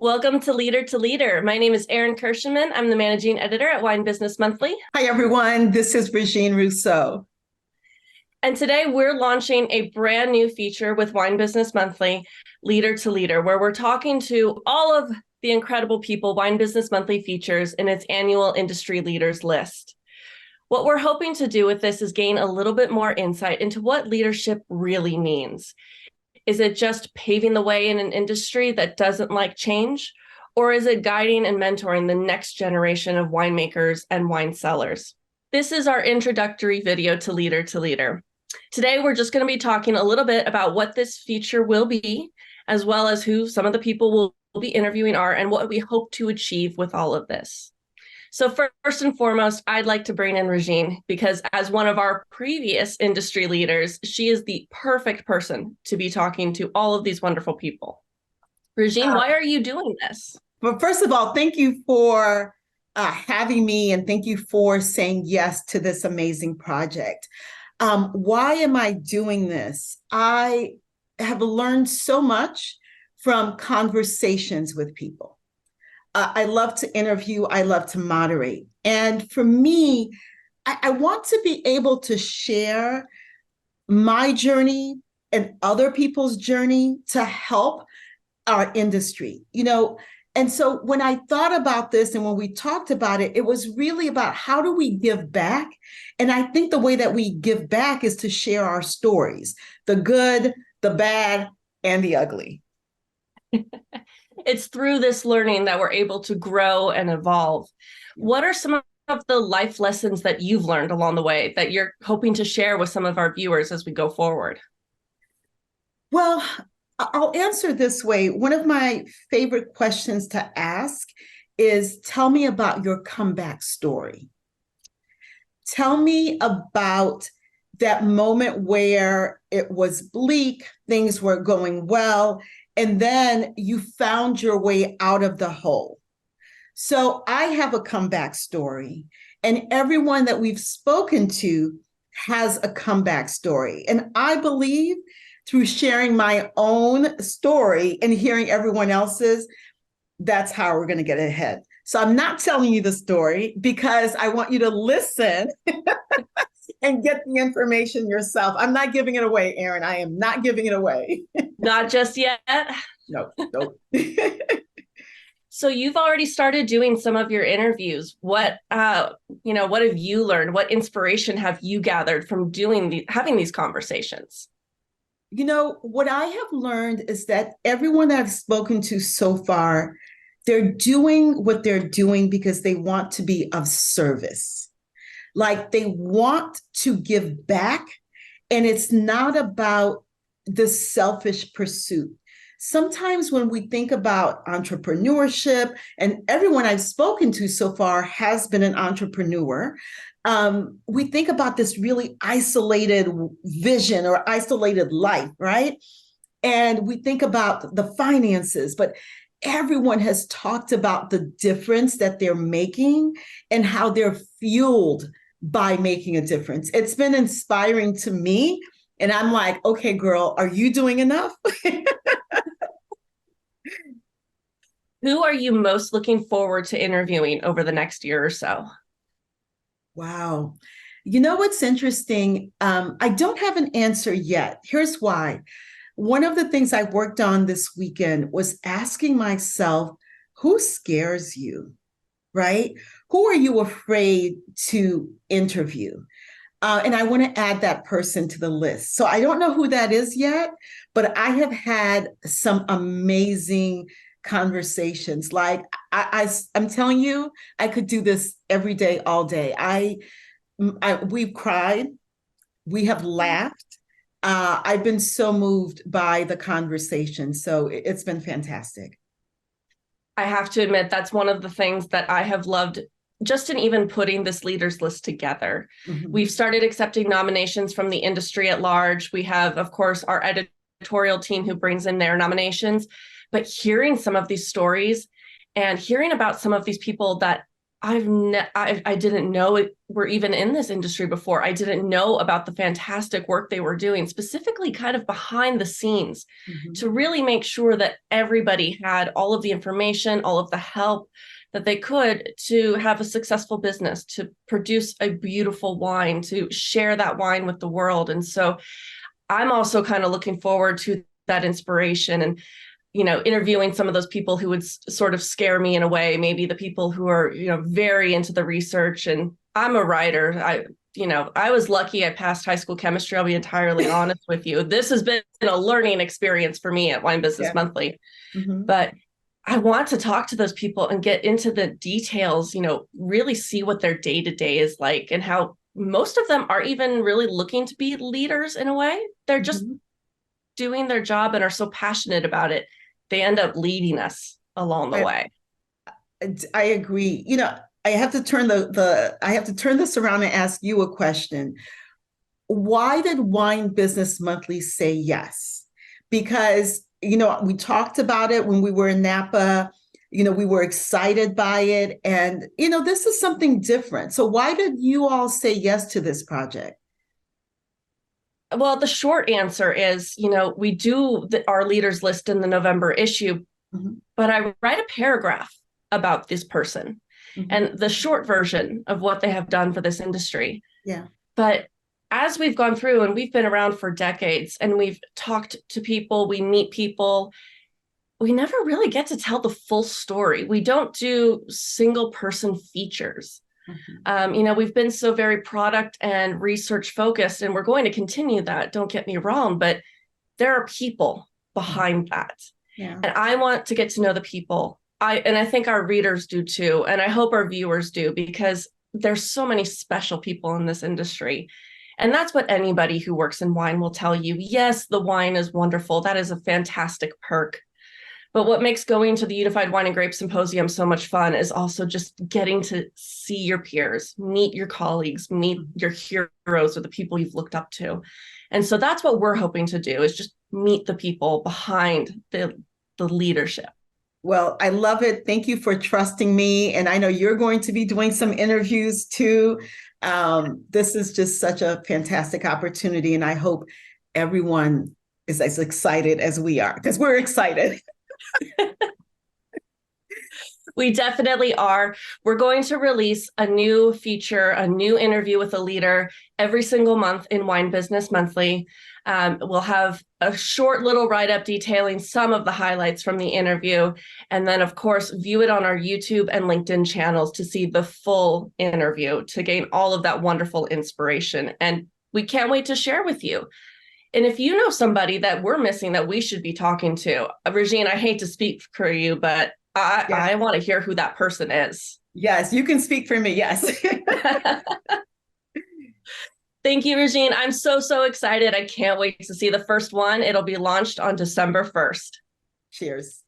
Welcome to Leader to Leader. My name is Erin Kirschenmann. I'm the managing editor at WineBusiness Monthly. Hi, everyone. This is Regine Rousseau. And today we're launching a brand new feature with WineBusiness Monthly, Leader to Leader, where we're talking to all of the incredible people WineBusiness Monthly features in its annual industry leaders list. What we're hoping to do with this is gain a little bit more insight into what leadership really means. Is it just paving the way in an industry that doesn't like change? Or is it guiding and mentoring the next generation of winemakers and wine sellers? This is our introductory video to Leader to Leader. Today, we're just going to be talking a little bit about what this feature will be, as well as who some of the people we'll be interviewing are and what we hope to achieve with all of this. So first and foremost, I'd like to bring in Regine because as one of our previous industry leaders, she is the perfect person to be talking to all of these wonderful people. Regine, why are you doing this? Well, first of all, thank you for having me and thank you for saying yes to this amazing project. Why am I doing this? I have learned so much from conversations with people. I love to interview. I love to moderate. And for me, I want to be able to share my journey and other people's journey to help our industry, And so when I thought about this and when we talked about it, it was really about how do we give back? And I think the way that we give back is to share our stories, the good, the bad, and the ugly. It's through this learning that we're able to grow and evolve. What are some of the life lessons that you've learned along the way that you're hoping to share with some of our viewers as we go forward? Well, I'll answer this way. One of my favorite questions to ask is, tell me about your comeback story. Tell me about that moment where it was bleak, things were going well, and then you found your way out of the hole. So I have a comeback story, and everyone that we've spoken to has a comeback story. And I believe through sharing my own story and hearing everyone else's, that's how we're going to get ahead. So I'm not telling you the story because I want you to listen and get the information yourself. I'm not giving it away, Erin. I am not giving it away. Not just yet. No. So you've already started doing some of your interviews. What have you learned? What inspiration have you gathered from having these conversations? What I have learned is that everyone that I've spoken to so far, they're doing what they're doing because they want to be of service. Like they want to give back, and it's not about the selfish pursuit. Sometimes when we think about entrepreneurship, and everyone I've spoken to so far has been an entrepreneur, we think about this really isolated vision or isolated life, right? And we think about the finances, but everyone has talked about the difference that they're making and how they're fueled by making a difference. It's been inspiring to me. And I'm like, okay, girl, are you doing enough? Who are you most looking forward to interviewing over the next year or so? Wow. You know what's interesting? I don't have an answer yet. Here's why. One of the things I worked on this weekend was asking myself, who scares you, right? Who are you afraid to interview? And I want to add that person to the list. So I don't know who that is yet, but I have had some amazing conversations. Like I'm telling you, I could do this every day, all day. We've cried, we have laughed. I've been so moved by the conversation. So it's been fantastic. I have to admit, that's one of the things that I have loved just in even putting this leaders list together. Mm-hmm. We've started accepting nominations from the industry at large. We have, of course, our editorial team who brings in their nominations, but hearing some of these stories and hearing about some of these people that I didn't know it were even in this industry before. I didn't know about the fantastic work they were doing, specifically kind of behind the scenes, to really make sure that everybody had all of the information, all of the help that they could to have a successful business, to produce a beautiful wine, to share that wine with the world. And so I'm also kind of looking forward to that inspiration and, interviewing some of those people who would sort of scare me in a way, maybe the people who are, very into the research. And I'm a writer. I was lucky I passed high school chemistry. I'll be entirely honest with you. This has been a learning experience for me at Wine Business Monthly. But I want to talk to those people and get into the details, really see what their day-to-day is like, and how most of them are even really looking to be leaders in a way. They're just doing their job and are so passionate about it. They end up leading us along the way. I agree. I have to turn I have to turn this around and ask you a question. Why did Wine Business Monthly say yes? Because, we talked about it when we were in Napa. We were excited by it. And, this is something different. So why did you all say yes to this project? Well, the short answer is, we do our leaders list in the November issue, but I write a paragraph about this person and the short version of what they have done for this industry. Yeah. But as we've gone through, and we've been around for decades, and we've talked to people, we meet people, we never really get to tell the full story. We don't do single person features. We've been so very product and research focused, and we're going to continue that. Don't get me wrong, but there are people behind that. Yeah. And I want to get to know the people. I think our readers do too. And I hope our viewers do, because there's so many special people in this industry. And that's what anybody who works in wine will tell you. Yes, the wine is wonderful. That is a fantastic perk. But what makes going to the Unified Wine and Grape Symposium so much fun is also just getting to see your peers, meet your colleagues, meet your heroes or the people you've looked up to. And so that's what we're hoping to do, is just meet the people behind the leadership. Well, I love it. Thank you for trusting me. And I know you're going to be doing some interviews too. This is just such a fantastic opportunity. And I hope everyone is as excited as we are, because we're excited. We definitely are. We're going to release a new feature, a new interview with a leader every single month in Wine Business Monthly. We'll have a short little write-up detailing some of the highlights from the interview. And then, of course, view it on our YouTube and LinkedIn channels to see the full interview, to gain all of that wonderful inspiration. And we can't wait to share with you. And if you know somebody that we're missing that we should be talking to, Regine, I hate to speak for you, but I want to hear who that person is. Yes, you can speak for me. Yes. Thank you, Regine. I'm so, so excited. I can't wait to see the first one. It'll be launched on December 1st. Cheers.